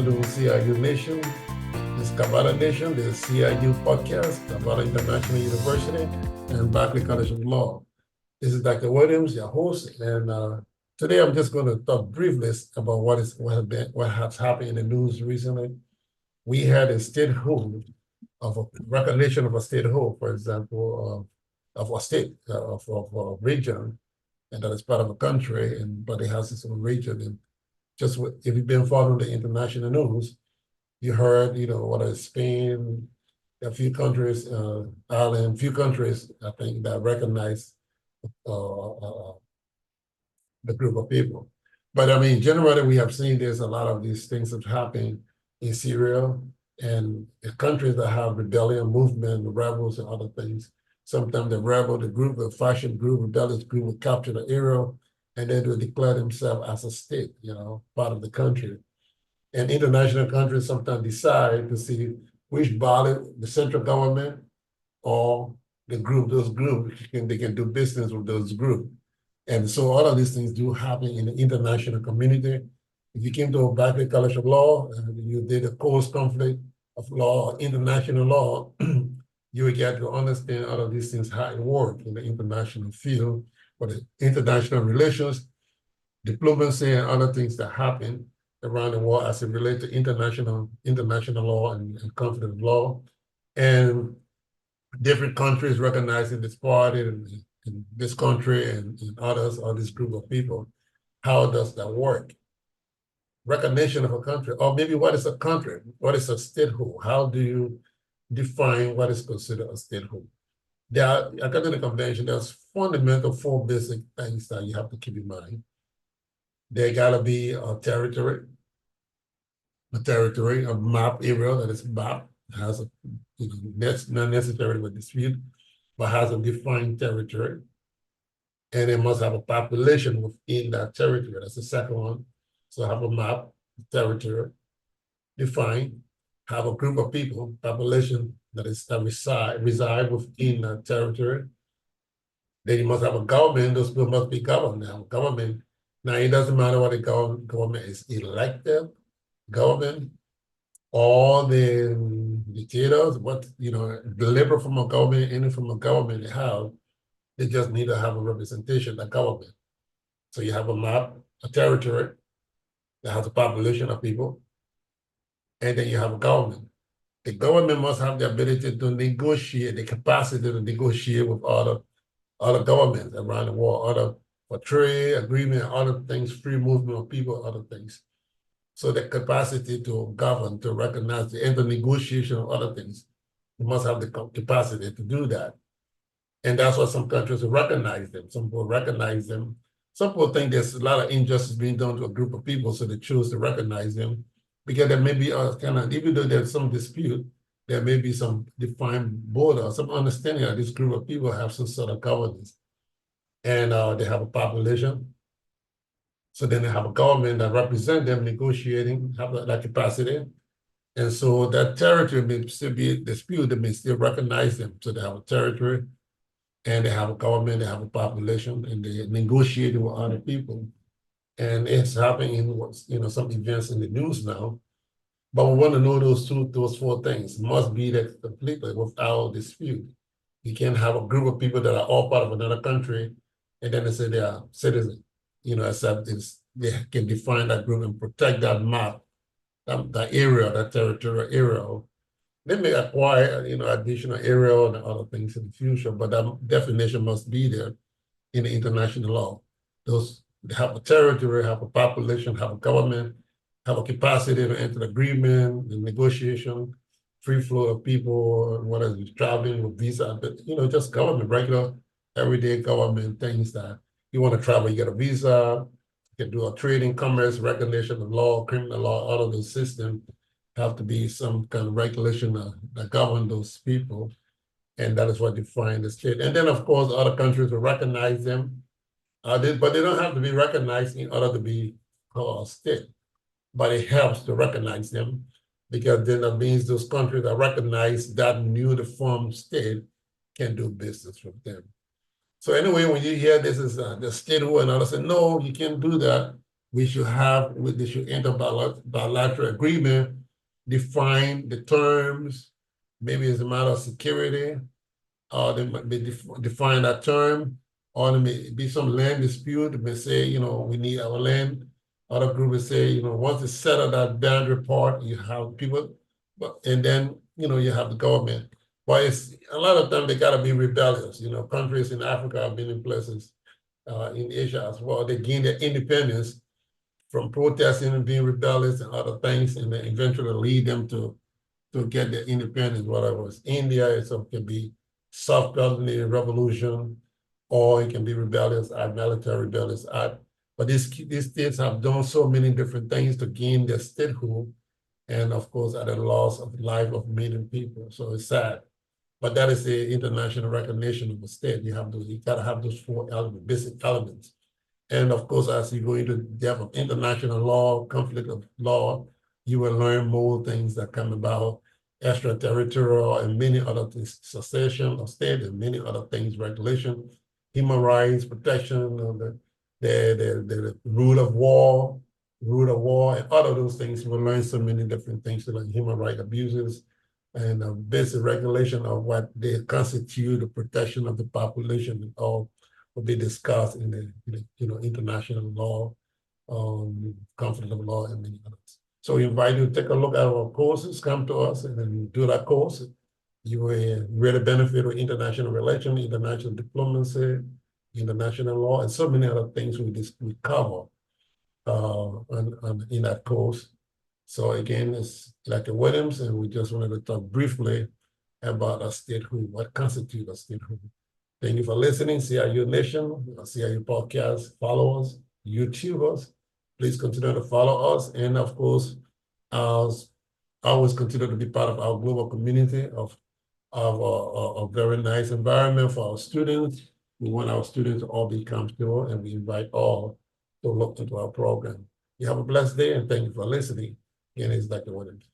to CIU Nation. This is Cavalla Nation, this is CIU podcast, Cavalla International University, and Barclay College of Law. This is Dr. Williams, your host, and today I'm just going to talk briefly about what has happened in the news recently. We had a statehood of a recognition of a statehood, for example, of a state, of a region, and that is part of a country, but it has its own region. And just if you've been following the international news, you heard, whether it's Spain, a few countries, Ireland, few countries, I think, that recognize the group of people. But I mean, generally, we have seen there's a lot of these things that happen in Syria and the countries that have rebellion movement, rebels, and other things. Sometimes the fascist group, rebellious group will capture the area, and then they declare themselves as a state, part of the country. And international countries sometimes decide to see which body, the central government or those groups, they can do business with those groups. And so all of these things do happen in the international community. If you came to Barclay College of Law and you did a course conflict of law, international law, you would get to understand all of these things, how it works in the international field, for the international relations, diplomacy, and other things that happen around the world as it relates to international law and conflict of law. And different countries recognizing this party in this country and others, or this group of people. How does that work? Recognition of a country, or maybe what is a country? What is a statehood? How do you define what is considered a statehood? According to the convention, there's fundamental 4 basic things that you have to keep in mind. There gotta be a territory, a map area that is mapped, has a, not necessarily a dispute, but has a defined territory. And it must have a population within that territory. That's the second one. So have a map, territory, defined, have a group of people, population that reside within that territory. Then you must have a government, those people must be governed. Now, government, now it doesn't matter what the government is elected, government, all the dictators, deliver from a government, any from a government they have, they just need to have a representation of government. So you have a map, a territory that has a population of people, and then you have a government. The government must have the ability to negotiate, the capacity to negotiate with other governments around the world, for trade, agreement, other things, free movement of people, other things. So the capacity to govern, to recognize, to enter negotiation of other things, you must have the capacity to do that. And that's why some countries recognize them. Some people recognize them. Some people think there's a lot of injustice being done to a group of people, so they choose to recognize them. Because there may be even though there's some dispute, there may be some defined border, some understanding that this group of people have some sort of governance. And they have a population. So then they have a government that represents them negotiating, have that capacity. And so that territory may still be disputed, they may still recognize them. So they have a territory, and they have a government, they have a population, and they negotiate with other people. And it's happening in some events in the news now. But we want to know those 4 things. It must be that completely without dispute. You can't have a group of people that are all part of another country, and then they say they are citizens. Except they can define that group and protect that map, that area, that territorial area. They may acquire, additional area and other things in the future, but that definition must be there in the international law. They have a territory, have a population, have a government, have a capacity to enter agreement, the negotiation, free flow of people, whether it's traveling with visa, but just government, regular, everyday government things that you want to travel, you get a visa, you can do a trading, commerce, recognition of law, criminal law, all of those systems have to be some kind of regulation that govern those people. And that is what defines the state. And then, of course, other countries will recognize them, but they don't have to be recognized in order to be called a state. But it helps to recognize them, because then that means those countries that recognize that newly formed state can do business with them. So anyway, when you hear this is the statehood, and others say, no, you can't do that, they should enter bilateral agreement, define the terms. Maybe it's a matter of security, or they might define that term, or there may be some land dispute. They may say, we need our land. Other group will say, once they settle that boundary part, you have people, and then, you have the government. But it's a lot of times they gotta be rebellious. Countries in Africa have been in places, in Asia as well. They gain their independence from protesting and being rebellious and other things, and then eventually lead them to get their independence, whatever it's India, it can be soft revolution, or it can be rebellious act, military rebellious act. But these states have done so many different things to gain their statehood, and of course at the loss of the life of many people. So it's sad. But that is the international recognition of a state. You gotta have those four basic elements. And of course, as you go into the depth of international law, conflict of law, you will learn more things that come about extraterritorial and many other things, secession of state and many other things, regulation, human rights, protection of the rule of war, and all of those things. You will learn so many different things, like human rights abuses and basic regulation of what they constitute, the protection of the population, and all will be discussed in the international law, conflict of law, and many others. So we invite you to take a look at our courses, come to us, and then do that course. You will really benefit with international relations, international diplomacy, international law, and so many other things we cover in that course. So again, it's Dr. Williams, and we just wanted to talk briefly about a statehood, what constitutes a statehood. Thank you for listening. CIU Nation, CIU Podcast followers, YouTubers. Please continue to follow us. And of course, always continue to be part of our global community of a very nice environment for our students. We want our students to all be comfortable, and we invite all to look into our program. You have a blessed day, and thank you for listening. Again, it's Dr. Williams.